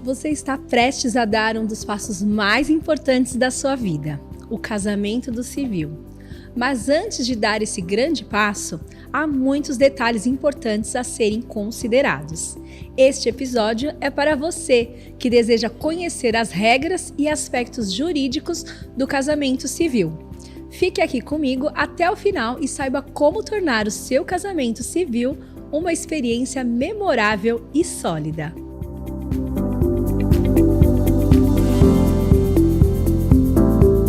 Você está prestes a dar um dos passos mais importantes da sua vida, o casamento do civil. Mas antes de dar esse grande passo, há muitos detalhes importantes a serem considerados. Este episódio é para você que deseja conhecer as regras e aspectos jurídicos do casamento civil. Fique aqui comigo até o final e saiba como tornar o seu casamento civil uma experiência memorável e sólida.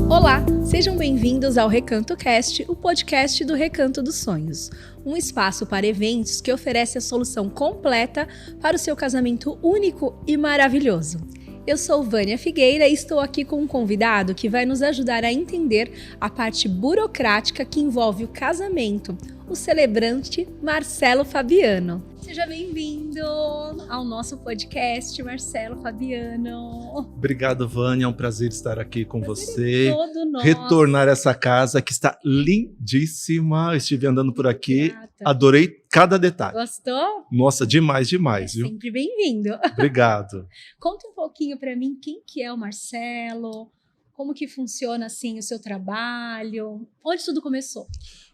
Olá, sejam bem-vindos ao Recanto Cast, o podcast do Recanto dos Sonhos. Um espaço para eventos que oferece a solução completa para o seu casamento único e maravilhoso. Eu sou Vânia Figueira e estou aqui com um convidado que vai nos ajudar a entender a parte burocrática que envolve o casamento, o celebrante Marcelo Fabiano. Seja bem-vindo ao nosso podcast, Marcelo Fabiano. Obrigado, Vânia. É um prazer estar aqui com você. É todo nosso. Retornar essa casa que está lindíssima. Eu estive andando por aqui, adorei cada detalhe. Gostou? Nossa, demais, viu? Sempre bem-vindo. Obrigado. Conta um pouquinho para mim quem que é o Marcelo, como que funciona assim o seu trabalho, onde tudo começou?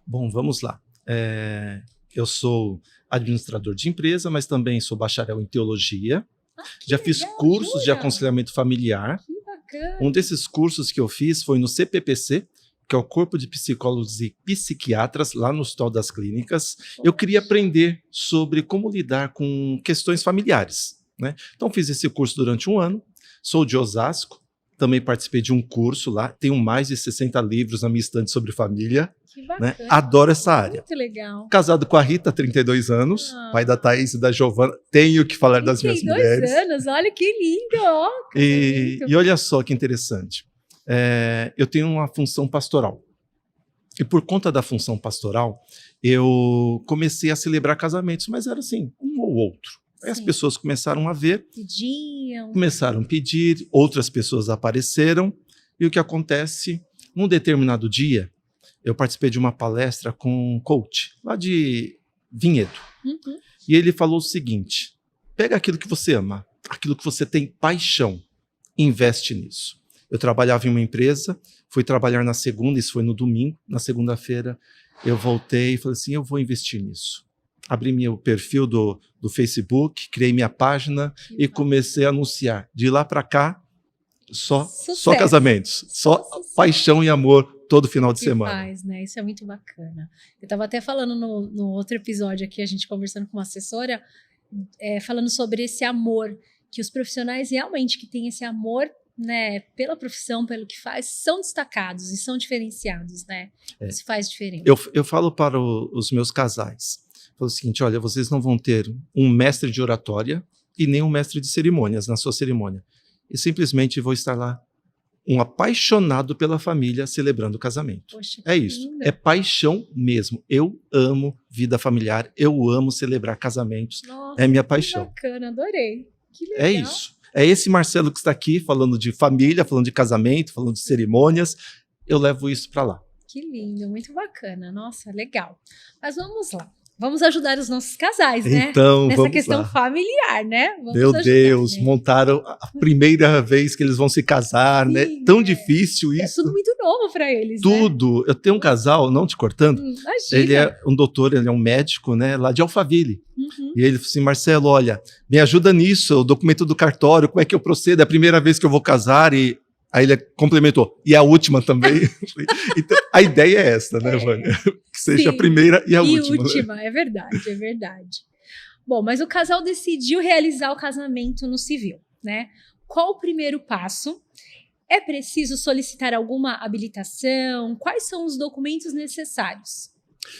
Bom, vamos lá. Eu sou administrador de empresa, mas também sou bacharel em teologia. Já fiz cursos de aconselhamento familiar. Que bacana. Um desses cursos que eu fiz foi no CPPC, que é o Corpo de Psicólogos e Psiquiatras, lá no Hospital das Clínicas. Poxa. Eu queria aprender sobre como lidar com questões familiares, né? Então fiz esse curso durante um ano. Sou de Osasco, também participei de um curso lá. Tenho mais de 60 livros na minha estante sobre família. Que bacana. Né? Adoro essa área. Muito legal. Casado com a Rita, 32 anos, pai da Thaís e da Giovana. Tenho que falar das minhas mulheres. 32 anos, olha que lindo. Ó, E olha só que interessante. Eu tenho uma função pastoral. E por conta da função pastoral, eu comecei a celebrar casamentos, mas era assim, um ou outro. Aí as pessoas começaram a ver, começaram a pedir, outras pessoas apareceram. E o que acontece? Num determinado dia, eu participei de uma palestra com um coach, lá de Vinhedo. Uhum. E ele falou o seguinte: pega aquilo que você ama, aquilo que você tem paixão, investe nisso. Eu trabalhava em uma empresa, fui trabalhar na segunda, isso foi no domingo. Na segunda-feira, eu voltei e falei assim, eu vou investir nisso. Abri meu perfil do Facebook, criei minha página e comecei a anunciar. De lá para cá, só casamentos, só paixão e amor todo final de semana. Faz, né? Isso é muito bacana. Eu estava até falando no outro episódio aqui, a gente conversando com uma assessora, falando sobre esse amor, que os profissionais realmente que têm esse amor, né, pela profissão, pelo que faz, são destacados e são diferenciados, né? Isso faz diferença. Eu falo para os meus casais, falo o seguinte, olha, vocês não vão ter um mestre de oratória e nem um mestre de cerimônias na sua cerimônia. E simplesmente vou estar lá, um apaixonado pela família celebrando o casamento. Poxa, é isso, linda. É paixão mesmo. Eu amo vida familiar, eu amo celebrar casamentos. Nossa, é minha paixão. Que bacana, adorei. Que legal. É isso. É esse Marcelo que está aqui falando de família, falando de casamento, falando de cerimônias. Eu levo isso para lá. Que lindo, muito bacana. Nossa, legal. Mas vamos lá. Vamos ajudar os nossos casais, né? Então, nessa vamos questão lá. familiar, né? Vamos Meu ajudar, Deus, né? montaram a primeira vez que eles vão se casar, né? Tão difícil isso. É tudo muito novo para eles, Tudo. Né? Eu tenho um casal, não te cortando, Imagina. ele é um doutor, ele é um médico, né? Lá de Alphaville. Uhum. E ele falou assim, Marcelo, olha, me ajuda nisso, o documento do cartório, como é que eu procedo? É a primeira vez que eu vou casar e... Aí ele complementou, e a última também. Então, a ideia é essa, né, Vânia? Que seja a primeira e a última. Né? É verdade. Bom, mas o casal decidiu realizar o casamento no civil, né? Qual o primeiro passo? É preciso solicitar alguma habilitação? Quais são os documentos necessários?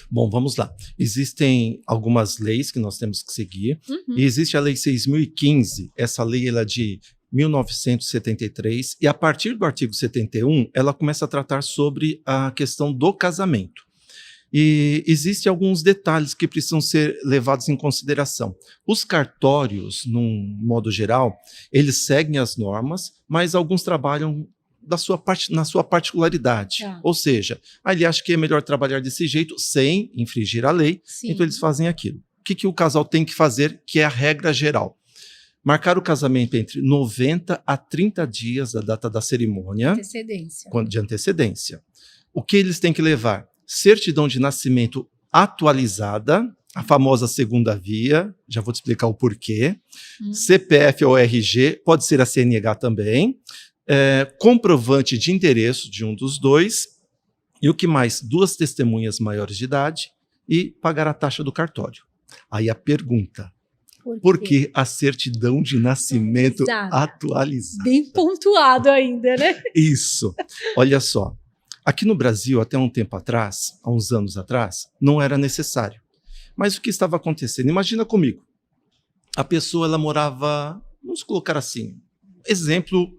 Bom, vamos lá. Existem algumas leis que nós temos que seguir. Uhum. E existe a Lei 6.015, essa lei ela é de 1973, e a partir do artigo 71, ela começa a tratar sobre a questão do casamento. E existem alguns detalhes que precisam ser levados em consideração. Os cartórios, num modo geral, eles seguem as normas, mas alguns trabalham na sua particularidade. Ou seja, ele acha que é melhor trabalhar desse jeito sem infringir a lei, então eles fazem aquilo. O que o casal tem que fazer, que é a regra geral? Marcar o casamento entre 90 a 30 dias da data da cerimônia, de antecedência. O que eles têm que levar? Certidão de nascimento atualizada, a famosa segunda via, já vou te explicar o porquê. CPF ou RG, pode ser a CNH também. Comprovante de endereço de um dos dois. E o que mais? 2 testemunhas maiores de idade e pagar a taxa do cartório. Aí a pergunta: por que a certidão de nascimento atualizada? Bem pontuado ainda, né? Isso. Olha só. Aqui no Brasil, até um tempo atrás, há uns anos atrás, não era necessário. Mas o que estava acontecendo? Imagina comigo. A pessoa, ela morava, vamos colocar assim, exemplo,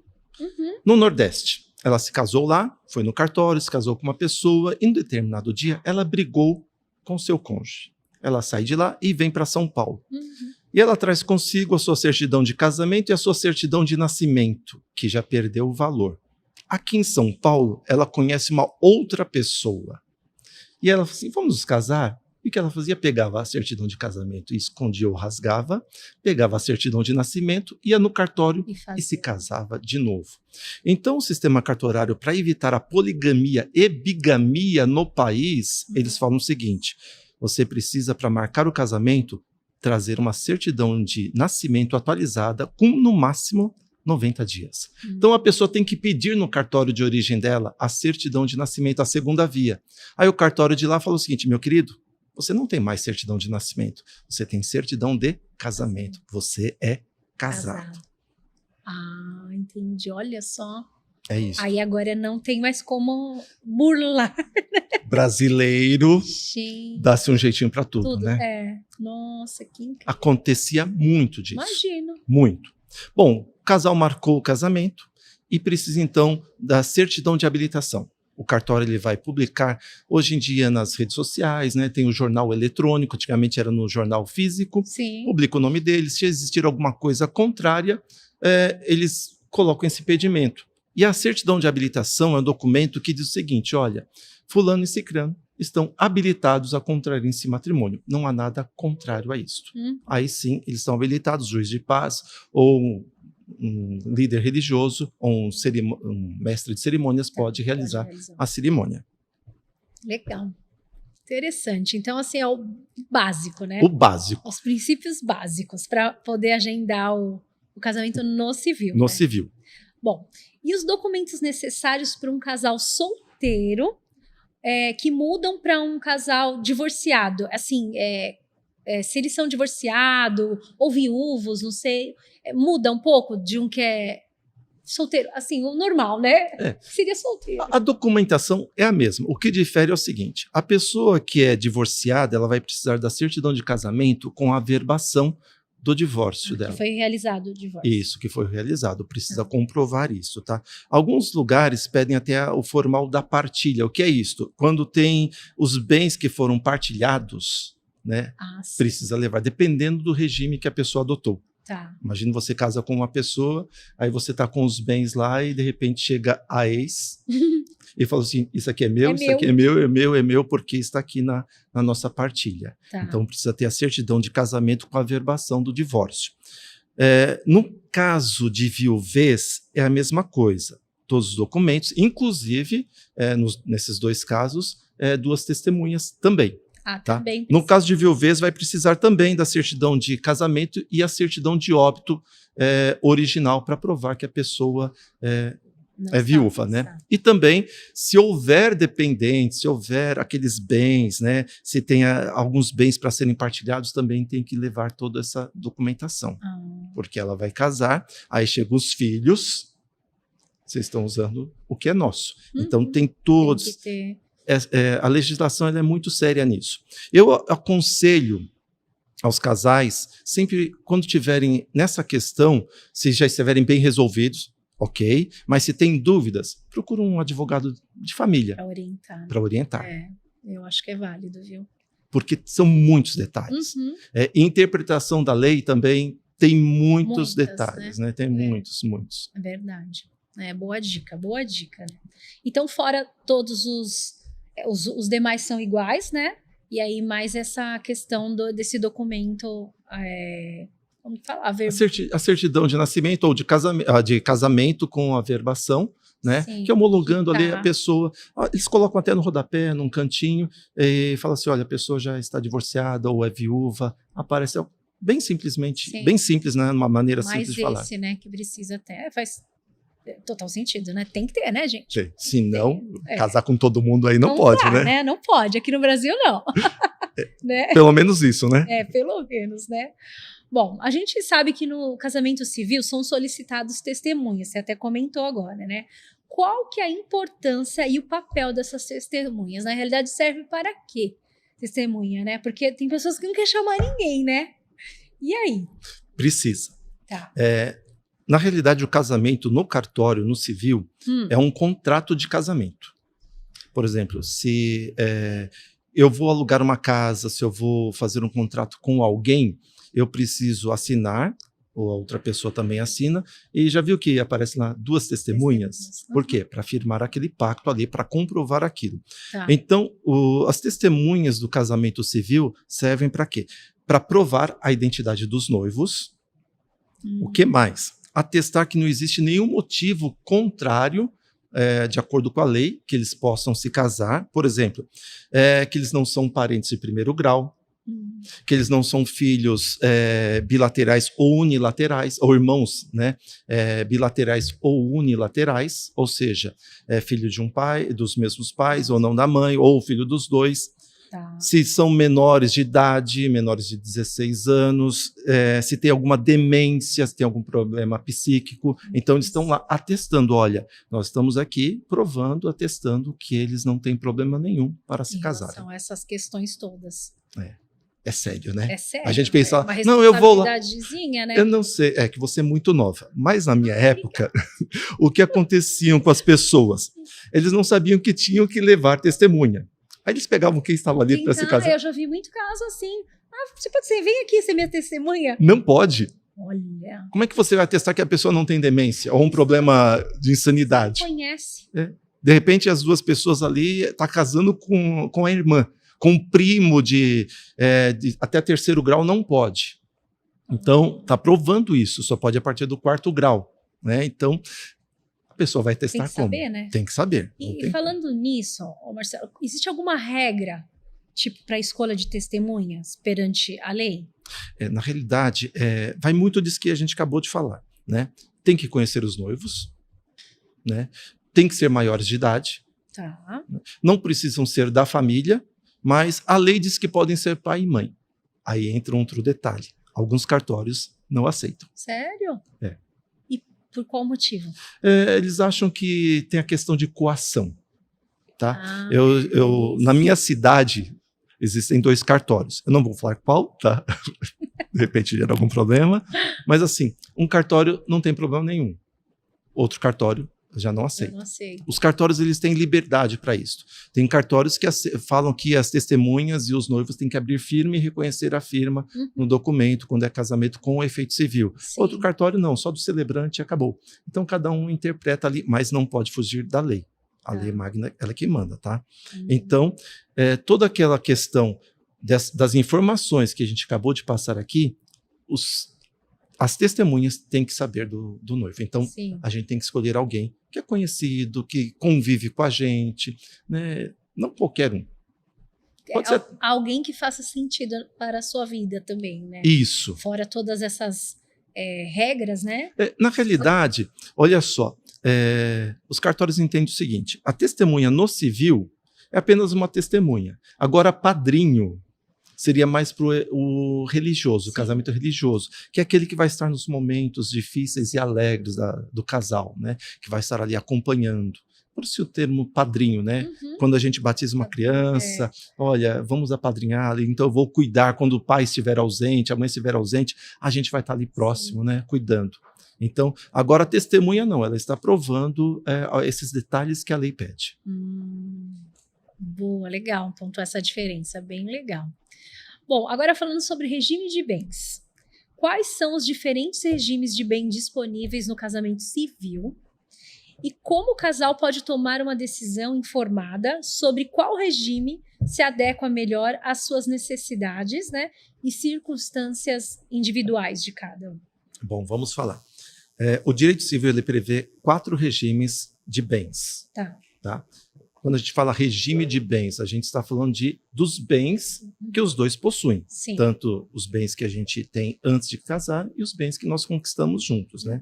no Nordeste. Ela se casou lá, foi no cartório, se casou com uma pessoa, e em um determinado dia, ela brigou com seu cônjuge. Ela sai de lá e vem para São Paulo. E ela traz consigo a sua certidão de casamento e a sua certidão de nascimento, que já perdeu o valor. Aqui em São Paulo, ela conhece uma outra pessoa. E ela falou assim, vamos nos casar? E o que ela fazia? Pegava a certidão de casamento e escondia ou rasgava, pegava a certidão de nascimento, ia no cartório e se casava de novo. Então, o sistema cartorário, para evitar a poligamia e bigamia no país, eles falam o seguinte: você precisa, para marcar o casamento, trazer uma certidão de nascimento atualizada com, no máximo, 90 dias. Então, a pessoa tem que pedir no cartório de origem dela a certidão de nascimento, a segunda via. Aí o cartório de lá falou o seguinte: meu querido, você não tem mais certidão de nascimento, você tem certidão de casamento. Você é casado. Ah, entendi. Olha só. É isso. Aí agora não tem mais como burlar. Brasileiro dá-se um jeitinho para tudo, né? Nossa, que incrível. Acontecia muito disso. Imagino. Muito. Bom, o casal marcou o casamento e precisa então da certidão de habilitação. O cartório ele vai publicar hoje em dia nas redes sociais, né? Tem o jornal eletrônico, antigamente era no jornal físico. Sim. Publica o nome deles. Se existir alguma coisa contrária, eles colocam esse impedimento. E a certidão de habilitação é um documento que diz o seguinte: olha, fulano e cicrano estão habilitados a contrair esse matrimônio. Não há nada contrário a isto. Aí sim, eles estão habilitados, juiz de paz, ou um líder religioso, ou um mestre de cerimônias pode realizar a cerimônia. Legal. Interessante. Então, assim, é o básico, né? O básico. Os princípios básicos para poder agendar o casamento no civil. No civil. Bom, e os documentos necessários para um casal solteiro que mudam para um casal divorciado? Assim, se eles são divorciados ou viúvos, não sei, muda um pouco de um que é solteiro, assim, o normal, né? Seria solteiro. A documentação é a mesma. O que difere é o seguinte: a pessoa que é divorciada, ela vai precisar da certidão de casamento com a averbação do divórcio dela. Que foi realizado o divórcio. Isso, que foi realizado. Precisa comprovar isso, tá? Alguns lugares pedem até o formal da partilha. O que é isso? Quando tem os bens que foram partilhados, né? Precisa levar, dependendo do regime que a pessoa adotou. Tá. Imagina você casa com uma pessoa, aí você está com os bens lá e de repente chega a ex e fala assim: isso aqui é meu, isso aqui é meu, porque está aqui na nossa partilha. Tá. Então precisa ter a certidão de casamento com a averbação do divórcio. No caso de viuvez, é a mesma coisa. Todos os documentos, inclusive, nesses dois casos, 2 testemunhas também. Tá? No caso de viuvez, vai precisar também da certidão de casamento e a certidão de óbito original para provar que a pessoa é viúva, né? E também, se houver dependentes, se houver aqueles bens, né? Se tem alguns bens para serem partilhados, também tem que levar toda essa documentação. Porque ela vai casar, aí chegam os filhos, vocês estão usando o que é nosso. Então tem todos... Tem que ter. A legislação ela é muito séria nisso. Eu aconselho aos casais, sempre quando tiverem nessa questão, se já estiverem bem resolvidos, ok, mas se tem dúvidas, procura um advogado de família. Para orientar. Eu acho que é válido, viu? Porque são muitos detalhes. Interpretação da lei também tem muitos detalhes, né? Tem muitos. É verdade. Boa dica, né? Então, fora todos os demais são iguais, né? E aí mais essa questão desse documento vamos falar, a certidão de nascimento ou de casamento com averbação, né? Sim, que homologando tá. ali a pessoa. Eles colocam até no rodapé, num cantinho, e fala assim: olha, a pessoa já está divorciada ou é viúva. Aparece bem simplesmente, Sim. bem simples, né? Uma maneira Mas simples de falar. esse, né, que precisa até, faz total sentido, né? Tem que ter, né, gente? Se não, casar com todo mundo aí não pode, dá, né? Não pode, aqui no Brasil não. Né? Pelo menos isso, né? Pelo menos, né? Bom, a gente sabe que no casamento civil são solicitados testemunhas, você até comentou agora, né? Qual que é a importância e o papel dessas testemunhas? Na realidade, serve para quê? Testemunha, né? Porque tem pessoas que não querem chamar ninguém, né? E aí? Precisa. Tá. Na realidade, o casamento no cartório, no civil, é um contrato de casamento. Por exemplo, se eu vou alugar uma casa, se eu vou fazer um contrato com alguém, eu preciso assinar, ou a outra pessoa também assina, e já viu que aparece lá 2 testemunhas? Por quê? Para firmar aquele pacto ali, para comprovar aquilo. Tá. Então, as testemunhas do casamento civil servem para quê? Para provar a identidade dos noivos. O que mais? Atestar que não existe nenhum motivo contrário, de acordo com a lei, que eles possam se casar. Por exemplo, que eles não são parentes de primeiro grau, que eles não são filhos bilaterais ou unilaterais, ou irmãos, né, bilaterais ou unilaterais, ou seja, filho de um pai, dos mesmos pais, ou não da mãe, ou filho dos dois. Tá. Se são menores de idade, menores de 16 anos, se tem alguma demência, se tem algum problema psíquico. Então, eles estão lá atestando, olha, nós estamos aqui provando, atestando que eles não têm problema nenhum para se casarem. São essas questões todas. É sério, né? É sério. A gente pensa, uma não, eu vou lá. né? Eu não sei, é que você é muito nova, mas na minha época, o que acontecia com as pessoas? Eles não sabiam que tinham que levar testemunha. Aí eles pegavam quem estava ali para se casar. Eu já vi muito caso assim. Você pode ser, vem aqui ser minha testemunha. Não pode. Olha. Como é que você vai atestar que a pessoa não tem demência ou um problema de insanidade? Você conhece. De repente, as 2 pessoas ali estão casando com a irmã. Com um primo de até 3º grau não pode. Então, está provando isso, só pode a partir do 4º grau. Né? Então, a pessoa vai testar como? Tem que saber, né? Tem que saber. E falando nisso, Marcelo, existe alguma regra, tipo, para a escolha de testemunhas perante a lei? Na realidade, vai muito disso que a gente acabou de falar. Né? Tem que conhecer os noivos, né? Tem que ser maiores de idade, tá. Não precisam ser da família, mas a lei diz que podem ser pai e mãe. Aí entra outro detalhe. Alguns cartórios não aceitam. Sério? E por qual motivo? Eles acham que tem a questão de coação. Tá? Na minha cidade, existem 2 cartórios. Eu não vou falar qual, tá? De repente gera algum problema. Mas assim, um cartório não tem problema nenhum. Outro cartório já não aceita. Os cartórios, eles têm liberdade para isso. Tem cartórios que falam que as testemunhas e os noivos têm que abrir firma e reconhecer a firma no documento, quando é casamento com efeito civil. Sim. Outro cartório não, só do celebrante e acabou. Então, cada um interpreta ali, mas não pode fugir da lei. A lei magna, ela que manda, tá? Então, toda aquela questão das informações que a gente acabou de passar aqui, as testemunhas têm que saber do noivo. Então, a gente tem que escolher alguém que é conhecido, que convive com a gente, né? Não qualquer um. Pode ser alguém que faça sentido para a sua vida também, né? Isso. Fora todas essas regras, né? Na realidade, olha só, os cartórios entendem o seguinte: a testemunha no civil é apenas uma testemunha. Agora, padrinho seria mais para o religioso, o casamento religioso, que é aquele que vai estar nos momentos difíceis e alegres do casal, né? Que vai estar ali acompanhando. Por isso o termo padrinho, né? Quando a gente batiza uma criança, olha, vamos apadrinhar, então eu vou cuidar quando o pai estiver ausente, a mãe estiver ausente, a gente vai estar ali próximo, né? Cuidando. Então, agora a testemunha não, ela está provando esses detalhes que a lei pede. Boa, legal, pontuar essa diferença, bem legal. Bom, agora falando sobre regime de bens. Quais são os diferentes regimes de bem disponíveis no casamento civil? E como o casal pode tomar uma decisão informada sobre qual regime se adequa melhor às suas necessidades, né, e circunstâncias individuais de cada um. Bom, vamos falar. O direito civil ele prevê 4 regimes de bens. Tá? Quando a gente fala regime de bens, a gente está falando dos bens que os dois possuem. Sim. Tanto os bens que a gente tem antes de casar e os bens que nós conquistamos juntos, né?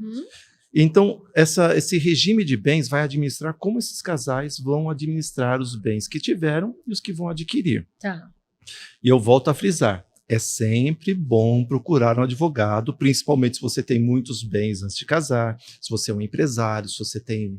Então, esse regime de bens vai administrar como esses casais vão administrar os bens que tiveram e os que vão adquirir. Tá. E eu volto a frisar, é sempre bom procurar um advogado, principalmente se você tem muitos bens antes de casar, se você é um empresário, se você tem...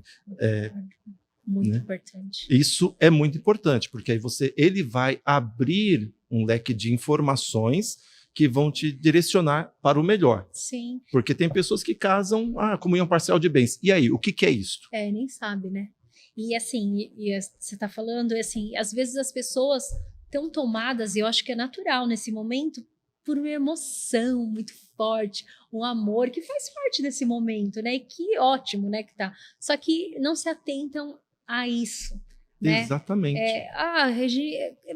Muito importante. Isso é muito importante, porque aí ele vai abrir um leque de informações que vão te direcionar para o melhor. Sim. Porque tem pessoas que casam, comunhão parcial de bens. E aí, o que é isso? Nem sabe, né? E assim, você está falando, assim, às vezes as pessoas estão tomadas, e eu acho que é natural nesse momento, por uma emoção muito forte, um amor que faz parte desse momento, né? E que ótimo, né, que tá. Só que não se atentam a isso, né? Exatamente.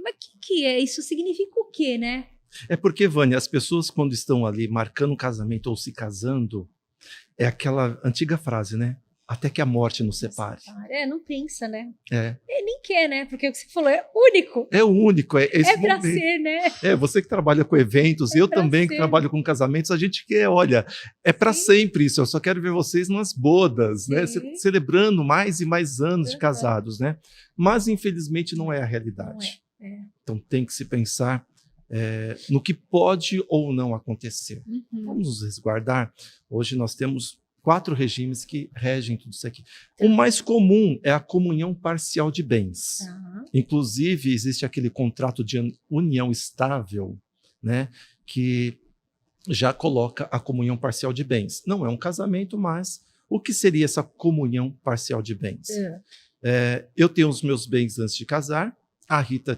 Mas que é? Isso significa o quê, né? É porque, Vânia, as pessoas quando estão ali marcando um casamento ou se casando, é aquela antiga frase, né? Até que a morte nos separe. Não pensa, né? Nem quer, né? Porque o que você falou é único. É único. É pra ser, né? Você que trabalha com eventos, eu também que trabalho com casamentos, a gente quer, olha, é para sempre isso. Eu só quero ver vocês nas bodas, né? Celebrando mais e mais anos de casados, né? Mas, infelizmente, não é a realidade. Então, tem que se pensar no que pode ou não acontecer. Vamos nos resguardar. Hoje nós temos 4 regimes que regem tudo isso aqui. O mais comum é a comunhão parcial de bens. Inclusive, existe aquele contrato de união estável, né, que já coloca a comunhão parcial de bens. Não é um casamento, mas o que seria essa comunhão parcial de bens? Eu tenho os meus bens antes de casar, a Rita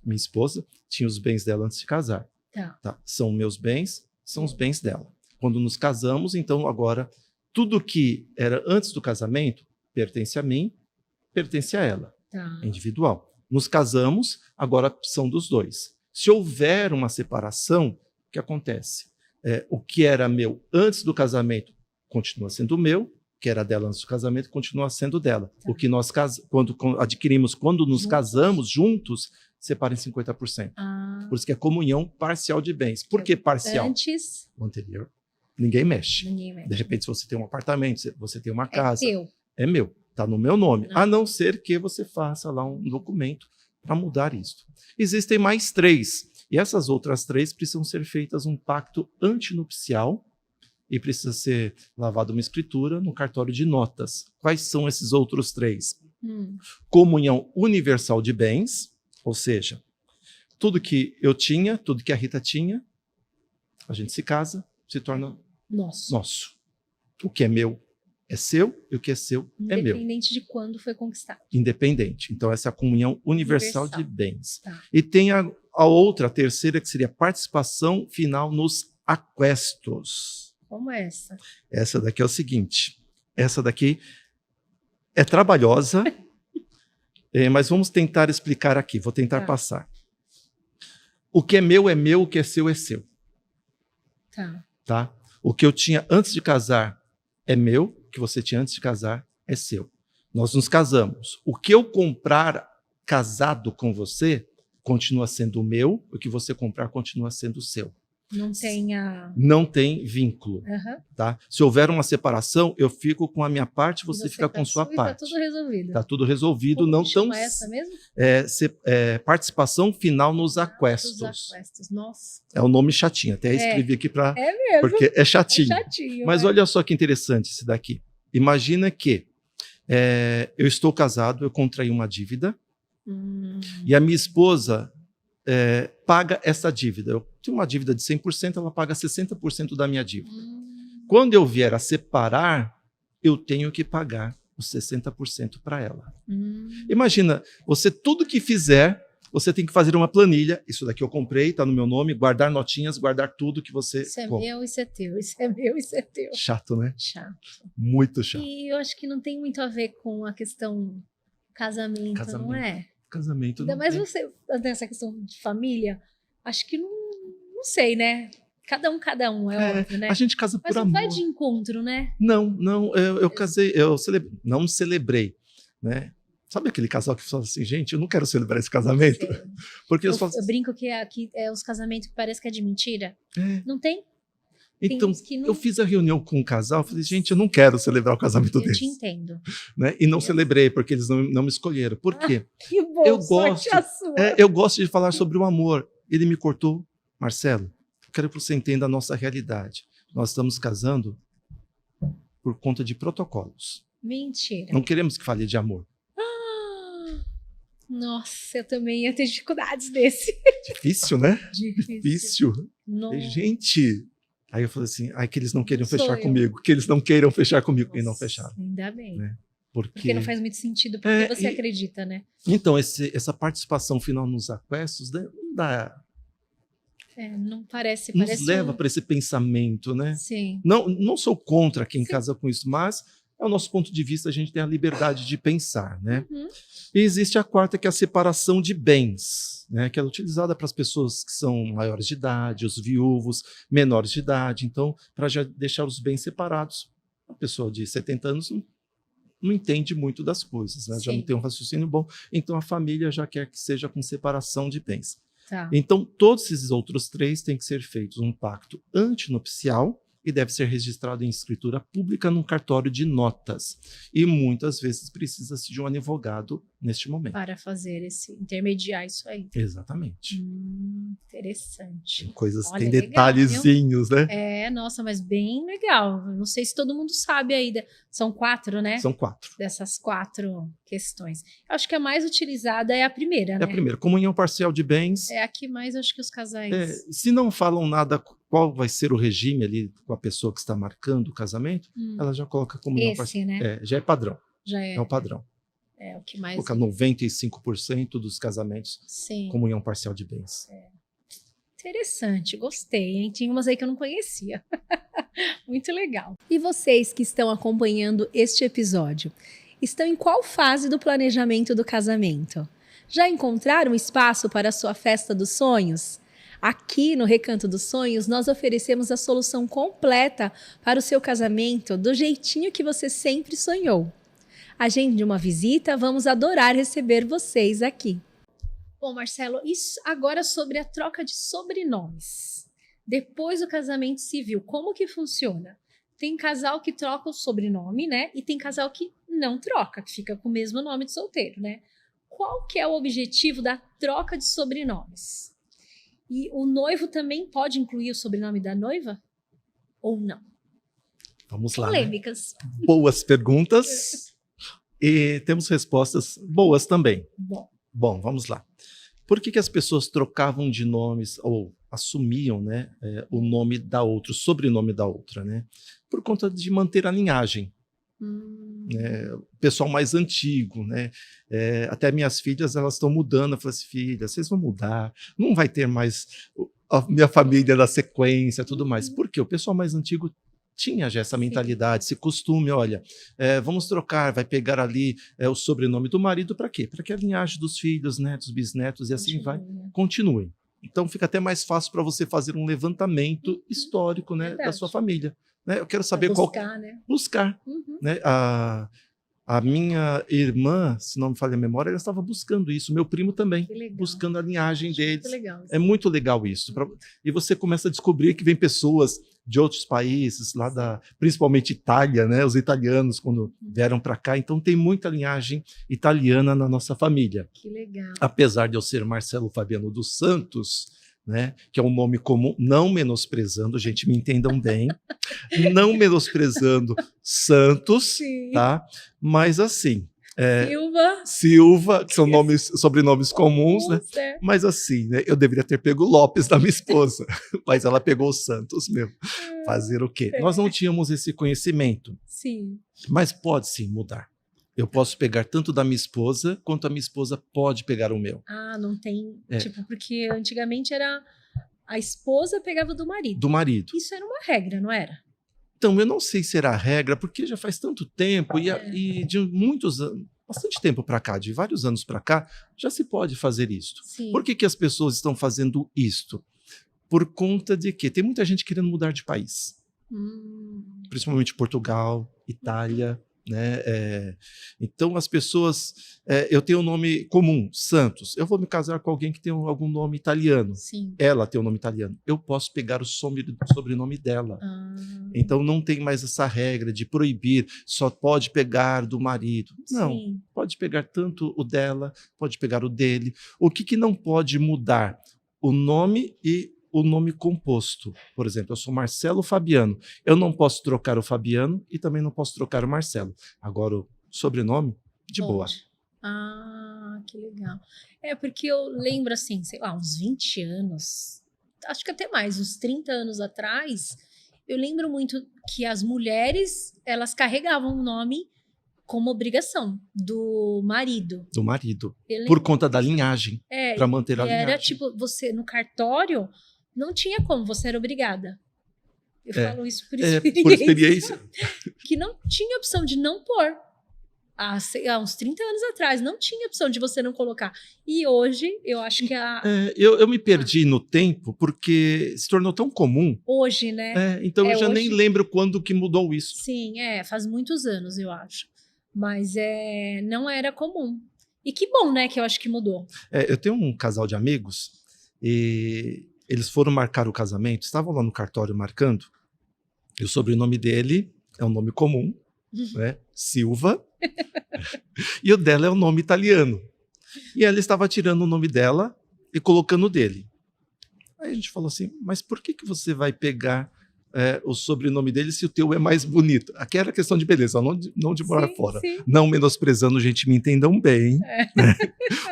minha esposa, tinha os bens dela antes de casar. Tá. São meus bens, são os bens dela. Quando nos casamos, então agora tudo que era antes do casamento pertence a mim, pertence a ela. É individual. Nos casamos, agora são dos dois. Se houver uma separação, o que acontece? O que era meu antes do casamento continua sendo meu, o que era dela antes do casamento continua sendo dela. O que nós adquirimos quando nos casamos juntos, separa em 50%. Por isso que é comunhão parcial de bens. Por que parcial? Antes... O anterior. Ninguém mexe. De repente, se você tem um apartamento, se você tem uma casa, é meu, está no meu nome. A não ser que você faça lá um documento para mudar isso. Existem mais 3. E essas outras 3 precisam ser feitas um pacto antinupcial e precisa ser lavada uma escritura no cartório de notas. Quais são esses outros 3? Comunhão universal de bens, ou seja, tudo que eu tinha, tudo que a Rita tinha, a gente se casa, se torna nosso. O que é meu é seu e o que é seu é meu. Independente de quando foi conquistado. Independente. Então, essa é a comunhão universal de bens. Tá. E tem a outra, a terceira, que seria a participação final nos aquestos. Como é essa? Essa daqui é o seguinte. Essa daqui é trabalhosa, mas vamos tentar explicar aqui. Vou tentar passar. O que é meu, o que é seu é seu. Tá? O que eu tinha antes de casar é meu, o que você tinha antes de casar é seu. Nós nos casamos. O que eu comprar casado com você continua sendo meu, o que você comprar continua sendo seu. Não tem vínculo. Tá? Se houver uma separação, eu fico com a minha parte, você fica com sua parte. Está tudo resolvido. Está tudo resolvido. Como não tão essa mesmo? Participação final nos aquestos. Nossa. É um nome chatinho, até escrevi aqui para... mesmo. Porque é chatinho. Mas olha só que interessante esse daqui. Imagina que eu estou casado, eu contraí uma dívida e a minha esposa paga essa dívida. Eu tenho uma dívida de 100%, ela paga 60% da minha dívida. Quando eu vier a separar, eu tenho que pagar os 60% para ela. Imagina, você tudo que fizer, você tem que fazer uma planilha. Isso daqui eu comprei, está no meu nome. Guardar notinhas, guardar tudo que você Isso é compra. meu, isso é teu. Isso é meu, isso é teu. Chato, né? Chato. Muito chato. E eu acho que não tem muito a ver com a questão casamento, não é? Casamento. Ainda não mais tem. você, nessa questão de família, acho que não sei, né? Cada um, é óbvio, né? A gente casa Mas por não amor. vai de encontro, né? Não, eu casei, não celebrei, né? Sabe aquele casal que fala assim, gente, eu não quero celebrar esse casamento? Sei. Porque Eu, eles falam eu assim, brinco que aqui é os casamentos que parece que é de mentira. é. Não tem? Então, uns que não- eu fiz a reunião com um casal, falei, gente, eu não quero celebrar o casamento Eu te deles. entendo. Né? E não celebrei, porque eles não me escolheram. Por quê? Que bom, Eu sorte gosto- a sua. Eu gosto de falar sobre o amor. Ele me cortou, Marcelo, eu quero que você entenda a nossa realidade. Nós estamos casando por conta de protocolos. Mentira. Não queremos que fale de amor. Ah, nossa, eu também ia ter dificuldades desse. Difícil, né? Difícil. Difícil. Nossa. Gente, aí eu falei assim, que eles não queiram Sou fechar eu. comigo, que eles não queiram fechar comigo. E não Nossa, fecharam. Ainda bem. Né? Porque não faz muito sentido, porque É, você e- acredita, né? Então, essa participação final nos aquestos né, não dá, Não parece. nos Parece leva para esse pensamento, né? Sim. Não sou contra quem Sim. casa com isso, mas é o nosso ponto de vista, a gente tem a liberdade de pensar, né? Uhum. E existe a quarta, que é a separação de bens, né? Que é utilizada para as pessoas que são maiores de idade, os viúvos, menores de idade. Então, para já deixar os bens separados, a pessoa de 70 anos não entende muito das coisas, né? Já Sim. não tem um raciocínio bom. Então, a família já quer que seja com separação de bens. Tá. Então, todos esses outros três têm que ser feitos um pacto antinupcial e deve ser registrado em escritura pública num cartório de notas. E muitas vezes precisa-se de um advogado neste momento. Para fazer intermediar isso aí. Exatamente. Interessante. Tem coisas, Olha, tem legal, detalhezinhos, né? Nossa, mas bem legal. Não sei se todo mundo sabe aí. São 4, né? São 4. Dessas 4 questões. Eu acho que a mais utilizada é a primeira, É né? a primeira, comunhão parcial de bens. É a que mais acho que os casais. Se não falam nada qual vai ser o regime ali com a pessoa que está marcando o casamento, ela já coloca comunhão parcial. Esse, né? Já é padrão. Já É o padrão. É o que mais. Coloca 95% dos casamentos Sim. comunhão parcial de bens. Interessante, gostei, hein? Tinha umas aí que eu não conhecia. Muito legal. E vocês que estão acompanhando este episódio, estão em qual fase do planejamento do casamento? Já encontraram espaço para a sua festa dos sonhos? Aqui no Recanto dos Sonhos, nós oferecemos a solução completa para o seu casamento do jeitinho que você sempre sonhou. Agende uma visita, vamos adorar receber vocês aqui. Bom, Marcelo, isso agora sobre a troca de sobrenomes. Depois do casamento civil, como que funciona? Tem casal que troca o sobrenome, né? E tem casal que não troca, que fica com o mesmo nome de solteiro, né? Qual que é o objetivo da troca de sobrenomes? E o noivo também pode incluir o sobrenome da noiva? Ou não? Vamos lá. Né? Polêmicas. Boas perguntas. E temos respostas boas também. Bom, vamos lá. Por que as pessoas trocavam de nomes ou assumiam, né, o nome da outra, o sobrenome da outra, né? Por conta de manter a linhagem. O pessoal mais antigo, né? Até minhas filhas, elas estão mudando. Eu falei assim, filha, vocês vão mudar, não vai ter mais a minha família na sequência, tudo mais. Por quê? O pessoal mais antigo tinha já essa mentalidade, esse costume, olha, vamos trocar, vai pegar ali o sobrenome do marido para quê? Para que a linhagem dos filhos, netos, bisnetos e assim vai, continue. Então fica até mais fácil para você fazer um levantamento histórico, né, da sua família. Né? Eu quero saber buscar, né? Buscar. Né? A minha irmã, se não me falha a memória, ela estava buscando isso. Meu primo também, buscando a linhagem deles. Muito legal, é muito legal isso. E você começa a descobrir que vem pessoas de outros países, principalmente Itália, né? Os italianos, quando vieram para cá. Então, tem muita linhagem italiana na nossa família. Que legal. Apesar de eu ser Marcelo Fabiano dos Santos, né, que é um nome comum, não menosprezando, gente, me entendam bem, não menosprezando Santos, sim, tá? Mas assim, Silva, que são sobrenomes comuns, né? Mas assim, né, eu deveria ter pego Lopes da minha esposa, mas ela pegou o Santos mesmo. Fazer o quê? Nós não tínhamos esse conhecimento. Sim. Mas pode sim mudar. Eu posso pegar tanto da minha esposa, quanto a minha esposa pode pegar o meu. Ah, não tem. É. Tipo, porque antigamente era a esposa pegava do marido. Do marido. Isso era uma regra, não era? Então, eu não sei se era a regra, porque já faz tanto tempo e de muitos anos, bastante tempo para cá, de vários anos para cá, já se pode fazer isto. Sim. Por que as pessoas estão fazendo isto? Por conta de que tem muita gente querendo mudar de país. Principalmente Portugal, Itália, né? Então as pessoas, eu tenho um nome comum, Santos. Eu vou me casar com alguém que tem algum nome italiano. Sim. Ela tem um nome italiano. Eu posso pegar o sobrenome dela. Então não tem mais essa regra de proibir, só pode pegar do marido. Não, Sim. pode pegar tanto o dela, pode pegar o dele. O que não pode mudar? O nome e o nome composto. Por exemplo, eu sou Marcelo Fabiano. Eu não posso trocar o Fabiano e também não posso trocar o Marcelo. Agora, o sobrenome, de boa. Ah, que legal. Porque eu lembro assim, sei lá, uns 20 anos, acho que até mais, uns 30 anos atrás, eu lembro muito que as mulheres, elas carregavam o nome como obrigação do marido. Do marido. Por conta da linhagem. Para manter a linhagem. Era tipo, você no cartório, não tinha como, você era obrigada. Eu falo isso por experiência. Por experiência. Que não tinha opção de não pôr. Há uns 30 anos atrás, não tinha opção de você não colocar. E hoje, eu acho que eu me perdi no tempo, porque se tornou tão comum. Hoje, né? Então eu já nem lembro quando que mudou isso. Sim, faz muitos anos, eu acho. Mas não era comum. E que bom, né, que eu acho que mudou. Eu tenho um casal de amigos, e eles foram marcar o casamento, estavam lá no cartório marcando, e o sobrenome dele é um nome comum, né? Silva, e o dela é um nome italiano. E ela estava tirando o nome dela e colocando o dele. Aí a gente falou assim, mas por que você vai pegar o sobrenome dele se o teu é mais bonito? Aqui era questão de beleza, não de morar fora. Sim. Não menosprezando, gente, me entendam bem. Né?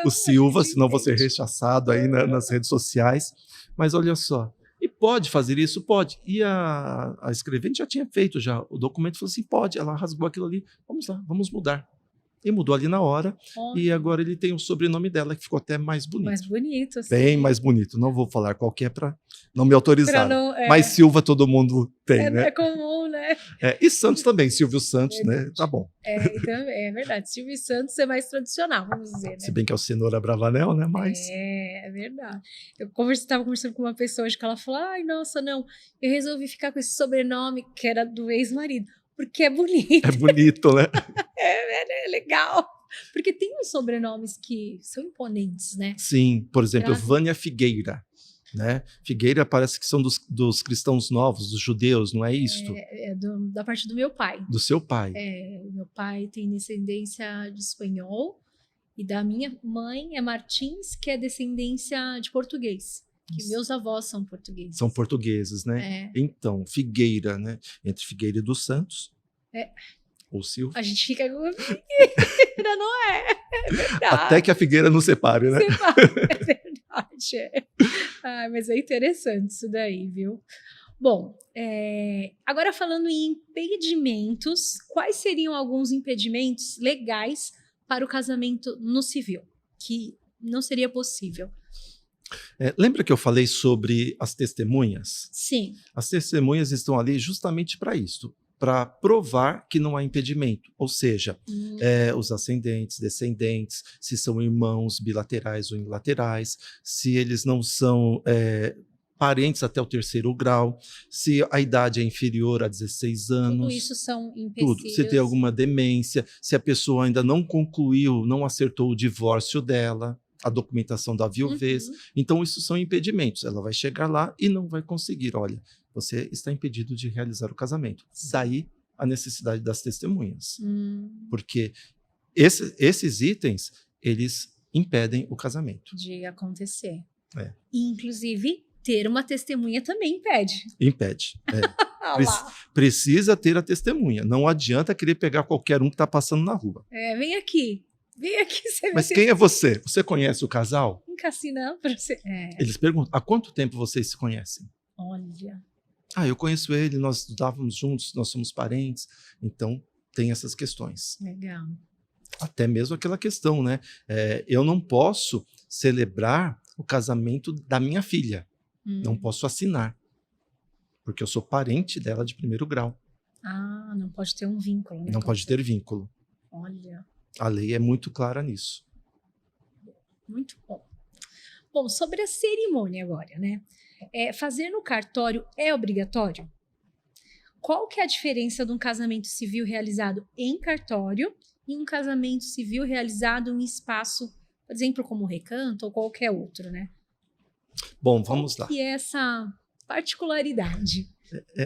O Silva, senão vou ser rechaçado aí nas redes sociais. Mas olha só, e pode fazer isso? Pode. E a escrevente já tinha feito já o documento, falou assim, pode. Ela rasgou aquilo ali, vamos lá, vamos mudar. E mudou ali na hora, e agora ele tem o sobrenome dela, que ficou até mais bonito. Mais bonito, sim. Bem mais bonito. Não vou falar qual que é para não me autorizar. Mas Silva todo mundo tem, né? É comum, né? E Santos também, Silvio Santos, né? Tá bom. Então, é verdade. Silvio Santos é mais tradicional, vamos dizer, né? Se bem que é o Cenoura Bravanel, né? Mas... É verdade. Eu estava conversando com uma pessoa hoje que ela falou, ai, nossa, não, eu resolvi ficar com esse sobrenome que era do ex-marido. Porque é bonito. É bonito, né? É legal. Porque tem uns sobrenomes que são imponentes, né? Sim, por exemplo, Vânia Figueira. Né? Figueira parece que são dos cristãos novos, dos judeus, não é isto? Da parte do meu pai. Do seu pai. Meu pai tem descendência de espanhol e da minha mãe é Martins, que é descendência de português. Que meus avós são portugueses. São portugueses, né? Então, Figueira, né? Entre Figueira e dos Santos. Ou Silva. A gente fica com a Figueira, não é? É verdade. Até que a Figueira não separe, né? É verdade. Mas é interessante isso daí, viu? Bom, agora falando em impedimentos, quais seriam alguns impedimentos legais para o casamento no civil? Que não seria possível. Lembra que eu falei sobre as testemunhas? Sim. As testemunhas estão ali justamente para isso, para provar que não há impedimento, ou seja, os ascendentes, descendentes, se são irmãos bilaterais ou unilaterais, se eles não são parentes até o 3º grau, se a idade é inferior a 16 anos. Tudo isso são empecilhos. Tudo. Se tem alguma demência, se a pessoa ainda não concluiu, não acertou o divórcio dela, a documentação da viuvez. Então, isso são impedimentos. Ela vai chegar lá e não vai conseguir. Olha, você está impedido de realizar o casamento. Daí a necessidade das testemunhas. Porque esses itens, eles impedem o casamento. De acontecer. Inclusive, ter uma testemunha também impede. Impede. Precisa ter a testemunha. Não adianta querer pegar qualquer um que está passando na rua. Vem aqui. Vem aqui. Mas quem é você? Você conhece o casal? Encacinando para você. Eles perguntam, há quanto tempo vocês se conhecem? Olha. Eu conheço ele, nós estudávamos juntos, nós somos parentes. Então, tem essas questões. Legal. Até mesmo aquela questão, né? Eu não posso celebrar o casamento da minha filha. Não posso assinar, porque eu sou parente dela de primeiro grau. Ah, não pode ter um vínculo, né? Não pode ter vínculo. Olha, A lei é muito clara nisso. muito bom. Bom, sobre a cerimônia agora, né? Fazer no cartório é obrigatório? Qual que é a diferença de um casamento civil realizado em cartório e um casamento civil realizado em espaço, por exemplo, como recanto ou qualquer outro, né? Bom, vamos lá. Qual que é essa particularidade?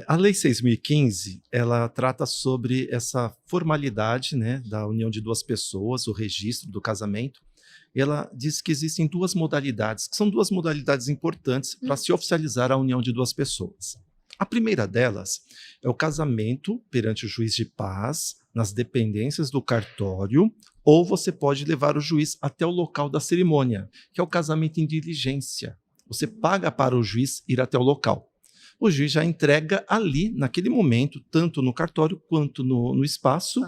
A Lei 6.015, ela trata sobre essa formalidade, né, da união de duas pessoas, o registro do casamento. E ela diz que existem duas modalidades, que são duas modalidades importantes para se oficializar a união de duas pessoas. A primeira delas é o casamento perante o juiz de paz, nas dependências do cartório, ou você pode levar o juiz até o local da cerimônia, que é o casamento em diligência. Você paga para o juiz ir até o local. O juiz já entrega ali, naquele momento, tanto no cartório quanto no espaço,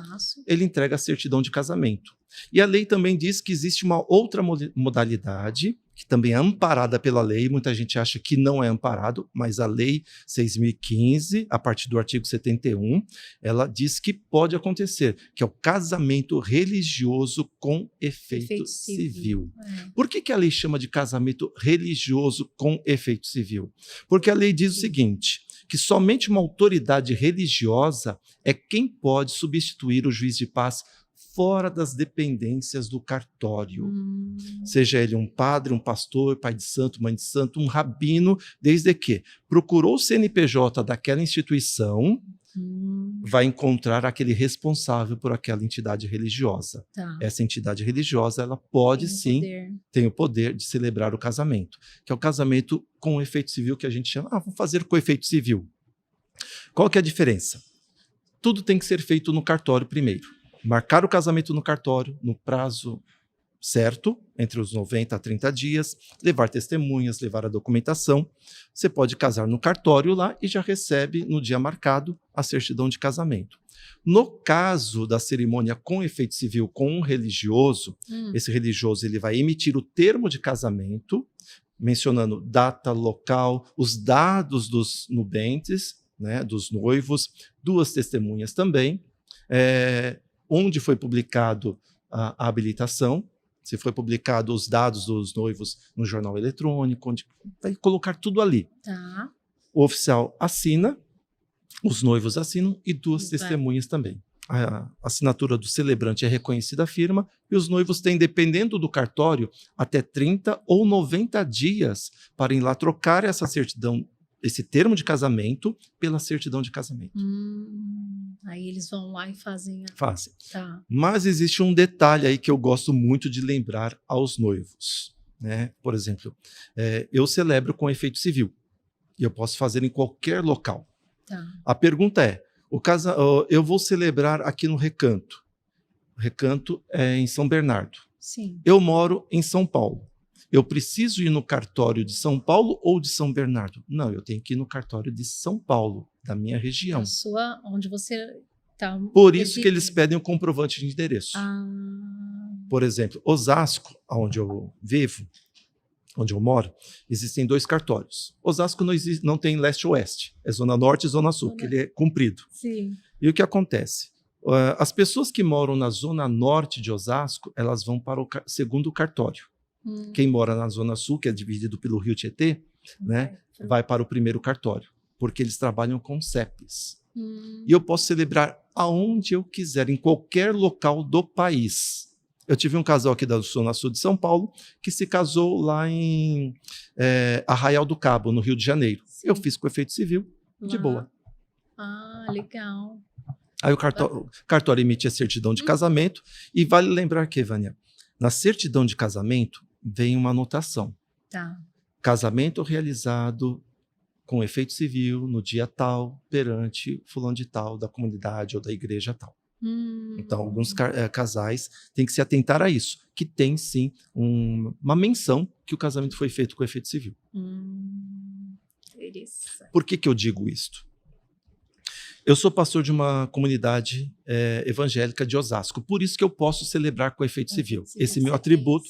ele entrega a certidão de casamento. E a lei também diz que existe uma outra modalidade, que também é amparada pela lei, muita gente acha que não é amparado, mas a Lei 6.015, a partir do artigo 71, ela diz que pode acontecer, que é o casamento religioso com efeito civil. Por que a lei chama de casamento religioso com efeito civil? Porque a lei diz o seguinte, que somente uma autoridade religiosa é quem pode substituir o juiz de paz fora das dependências do cartório. Seja ele um padre, um pastor, pai de santo, mãe de santo, um rabino, desde que procurou o CNPJ daquela instituição, vai encontrar aquele responsável por aquela entidade religiosa. Essa entidade religiosa, ela pode tem o poder de celebrar o casamento, que é o casamento com efeito civil, que a gente chama, vamos fazer com efeito civil. Qual que é a diferença? Tudo tem que ser feito no cartório primeiro. Marcar o casamento no cartório, no prazo certo, entre os 90 a 30 dias, levar testemunhas, levar a documentação. Você pode casar no cartório lá e já recebe, no dia marcado, a certidão de casamento. No caso da cerimônia com efeito civil com um religioso, esse religioso ele vai emitir o termo de casamento, mencionando data, local, os dados dos nubentes, né, dos noivos, duas testemunhas também, onde foi publicado a habilitação, se foi publicado os dados dos noivos no jornal eletrônico, onde vai colocar tudo ali. O oficial assina, os noivos assinam e duas testemunhas também. A assinatura do celebrante é reconhecida a firma e os noivos têm, dependendo do cartório, até 30 ou 90 dias para ir lá trocar essa certidão, esse termo de casamento, pela certidão de casamento. Aí eles vão lá e fazem. Fazem. Mas existe um detalhe aí que eu gosto muito de lembrar aos noivos, né? Por exemplo, eu celebro com efeito civil e eu posso fazer em qualquer local. A pergunta é, eu vou celebrar aqui no Recanto. O Recanto é em São Bernardo. Eu moro em São Paulo. Eu preciso ir no cartório de São Paulo ou de São Bernardo? Não, eu tenho que ir no cartório de São Paulo, da minha região. Onde você está. Por isso que eles pedem o comprovante de endereço. Por exemplo, Osasco, onde eu vivo, onde eu moro, existem 2 cartórios. Osasco não tem leste-oeste, é zona norte e zona sul, que ele é comprido. E o que acontece? As pessoas que moram na zona norte de Osasco, elas vão para o segundo cartório. Quem mora na Zona Sul, que é dividido pelo Rio Tietê, né, vai para o primeiro cartório, porque eles trabalham com CEPs. E eu posso celebrar aonde eu quiser, em qualquer local do país. Eu tive um casal aqui da Zona Sul de São Paulo, que se casou lá em Arraial do Cabo, no Rio de Janeiro. Eu fiz com efeito civil, de boa. Legal. Aí o cartório emite a certidão de casamento, e vale lembrar que, Vânia, na certidão de casamento, vem uma anotação. Casamento realizado com efeito civil no dia tal, perante fulano de tal, da comunidade ou da igreja tal. Então, alguns casais têm que se atentar a isso, que tem sim uma menção que o casamento foi feito com efeito civil. Por que eu digo isto? Eu sou pastor de uma comunidade evangélica de Osasco, por isso que eu posso celebrar com efeito civil. Esse meu atributo,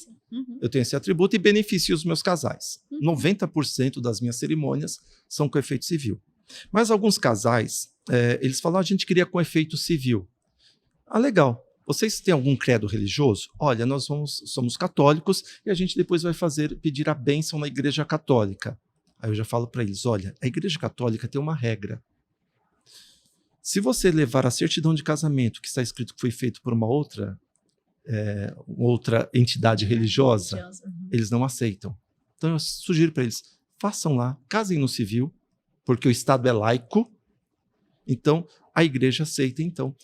eu tenho esse atributo e beneficio os meus casais. 90% das minhas cerimônias são com efeito civil. Mas alguns casais, eles falam, a gente queria com efeito civil. Ah, legal. Vocês têm algum credo religioso? Olha, nós somos católicos e a gente depois vai pedir a bênção na Igreja Católica. Aí eu já falo para eles, olha, a Igreja Católica tem uma regra. Se você levar a certidão de casamento, que está escrito que foi feito por uma outra entidade religiosa, eles não aceitam. Então eu sugiro para eles, façam lá, casem no civil, porque o Estado é laico, então a igreja aceita então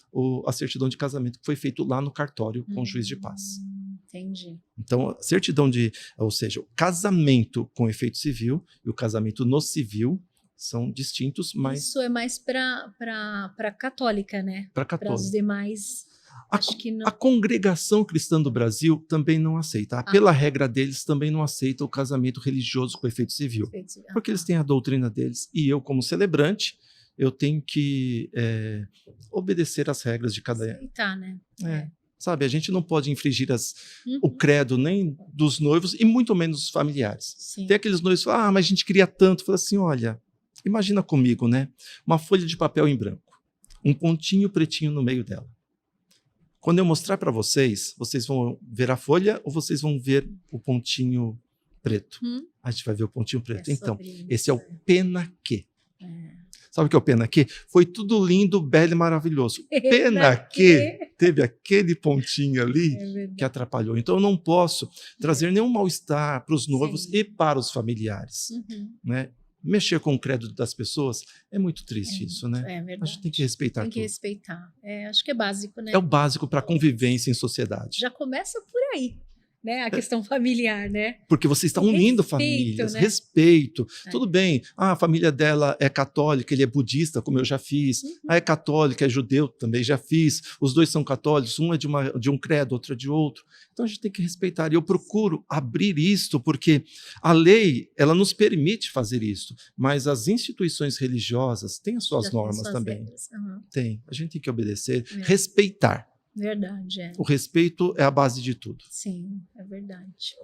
a certidão de casamento que foi feito lá no cartório com o juiz de paz. Entendi. Então, a certidão ou seja, o casamento com efeito civil e o casamento no civil são distintos, mas... Isso é mais para católica, né? Para católica. Para os demais, acho que não. A Congregação Cristã do Brasil também não aceita. Pela regra deles, também não aceita o casamento religioso com efeito civil. Porque eles têm a doutrina deles. E eu, como celebrante, eu tenho que obedecer às regras de cada... Aceitar, né? Sabe, a gente não pode infringir o credo nem dos noivos e muito menos dos familiares. Sim. Tem aqueles noivos que falam, mas a gente queria tanto. Fala assim, olha, imagina comigo, né? Uma folha de papel em branco, um pontinho pretinho no meio dela. Quando eu mostrar para vocês, vocês vão ver a folha ou vocês vão ver o pontinho preto? A gente vai ver o pontinho preto. Então, esse é o penaquê. Sabe o que é o penaquê? Foi tudo lindo, belo e maravilhoso. Penaquê teve aquele pontinho ali que atrapalhou. Então, eu não posso trazer nenhum mal-estar para os noivos e para os familiares. Né? Mexer com o credo das pessoas é muito triste isso, né? É verdade. A gente tem que respeitar tudo. Tem que respeitar. Acho que é básico, né? É o básico para a convivência em sociedade. Já começa por aí. Né, a questão familiar, né? Porque você está unindo famílias, né? Respeito. Tudo bem, a família dela é católica, ele é budista, como eu já fiz. É católica, é judeu, também já fiz. Os dois são católicos, um é de um credo, outro é de outro. Então a gente tem que respeitar. E eu procuro abrir isto, porque a lei, ela nos permite fazer isso, mas as instituições religiosas têm as suas normas também. Tem. A gente tem que obedecer, respeitar. Verdade, O respeito é a base de tudo. Sim, é verdade.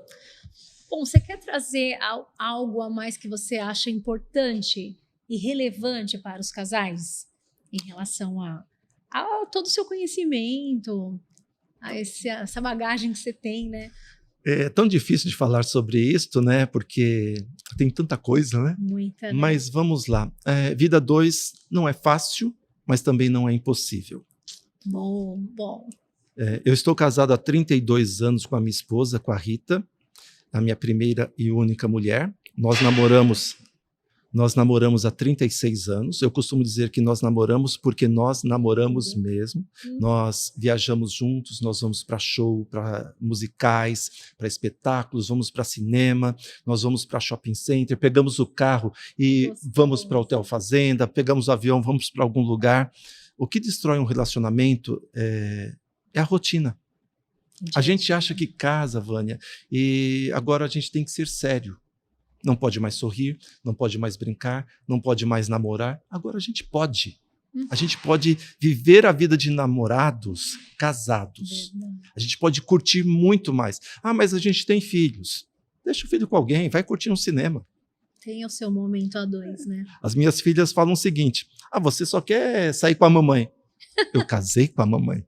Bom, você quer trazer algo a mais que você acha importante e relevante para os casais em relação a todo o seu conhecimento, a essa bagagem que você tem, né? É tão difícil de falar sobre isto, né? Porque tem tanta coisa, né? Muita, né? Mas vamos lá. Vida 2 não é fácil, mas também não é impossível. Bom. Eu estou casado há 32 anos com a minha esposa, com a Rita, a minha primeira e única mulher. Nós namoramos há 36 anos. Eu costumo dizer que nós namoramos porque nós namoramos mesmo. Nós viajamos juntos, nós vamos para show, para musicais, para espetáculos, vamos para cinema, nós vamos para shopping center, pegamos o carro e vamos para hotel fazenda, pegamos o avião, vamos para algum lugar. O que destrói um relacionamento é a rotina. A gente acha que casa, Vânia, e agora a gente tem que ser sério. Não pode mais sorrir, não pode mais brincar, não pode mais namorar. Agora a gente pode. A gente pode viver a vida de namorados casados. A gente pode curtir muito mais. Mas a gente tem filhos. Deixa o filho com alguém, vai curtir um cinema. Tem o seu momento a dois, né? As minhas filhas falam o seguinte, você só quer sair com a mamãe. Eu casei com a mamãe.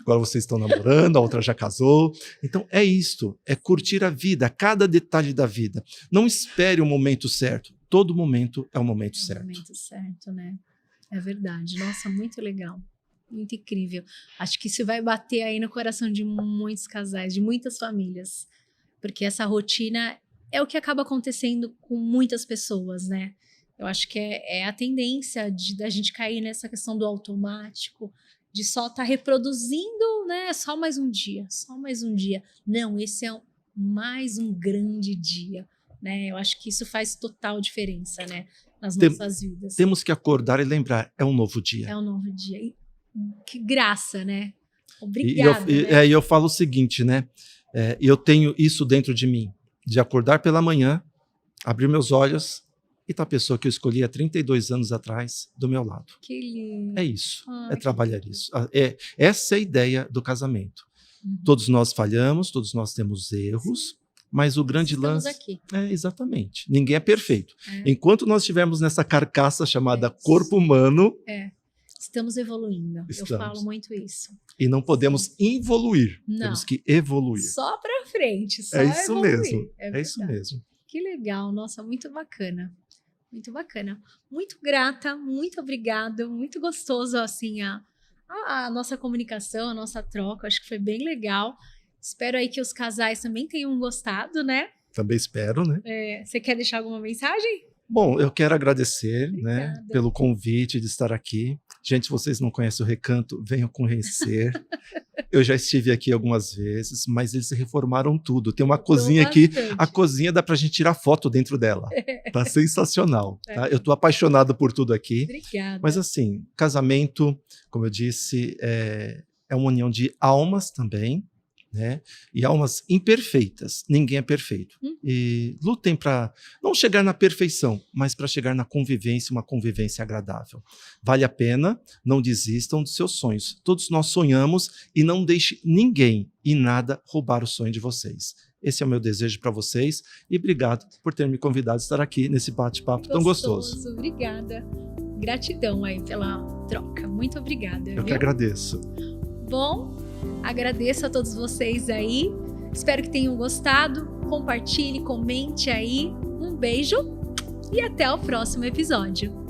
Agora vocês estão namorando, a outra já casou. Então é isto, é curtir a vida, cada detalhe da vida. Não espere o momento certo. Todo momento é o momento certo. É o momento certo, né? É verdade. Nossa, muito legal. Muito incrível. Acho que isso vai bater aí no coração de muitos casais, de muitas famílias. Porque essa rotina é o que acaba acontecendo com muitas pessoas, né? Eu acho que é a tendência da gente cair nessa questão do automático, de só estar reproduzindo, né? Só mais um dia, só mais um dia. Não, esse é mais um grande dia, né? Eu acho que isso faz total diferença, né? Nas nossas vidas. Temos que acordar e lembrar, é um novo dia. É um novo dia. E que graça, né? Obrigada. E eu falo o seguinte, né? Eu tenho isso dentro de mim, de acordar pela manhã, abrir meus olhos e tá a pessoa que eu escolhi há 32 anos atrás do meu lado. Que lindo. É isso, Ai, é trabalhar que lindo. isso. Essa é a ideia do casamento. Todos nós falhamos, todos nós temos erros, mas o grande Estamos lance aqui. exatamente. Ninguém é perfeito. É. Enquanto nós estivermos nessa carcaça chamada isso. corpo humano, Estamos evoluindo. Estamos. Eu falo muito isso. e não podemos involuir, Não. temos que evoluir. Só pra frente, só É isso evoluir. mesmo. É Isso verdade. mesmo. Que legal, nossa, muito bacana. Muito bacana. Muito grata, muito obrigada. Muito gostoso, assim, a nossa comunicação, a nossa troca. Acho que foi bem legal. Espero aí que os casais também tenham gostado, né? Também espero, né? Você quer deixar alguma mensagem? Bom, eu quero agradecer, né, Obrigada. pelo convite de estar aqui. Gente, se vocês não conhecem o Recanto, venham conhecer. Eu já estive aqui algumas vezes, mas eles reformaram tudo. Tem uma cozinha aqui. Bastante. A cozinha dá pra gente tirar foto dentro dela. Tá sensacional. Tá? Eu tô apaixonado por tudo aqui. Obrigada. Mas assim, casamento, como eu disse, é uma união de almas também, né? E almas imperfeitas. Ninguém é perfeito. E lutem para não chegar na perfeição, mas para chegar na convivência, uma convivência agradável. Vale a pena, não desistam dos seus sonhos. Todos nós sonhamos e não deixe ninguém e nada roubar o sonho de vocês. Esse é o meu desejo para vocês e obrigado por ter me convidado a estar aqui nesse bate-papo tão gostoso. Obrigada. Gratidão aí pela troca. Muito obrigada. Eu viu? que agradeço. Bom, agradeço a todos vocês aí. Espero que tenham gostado. Compartilhe, comente aí. Um beijo e até o próximo episódio.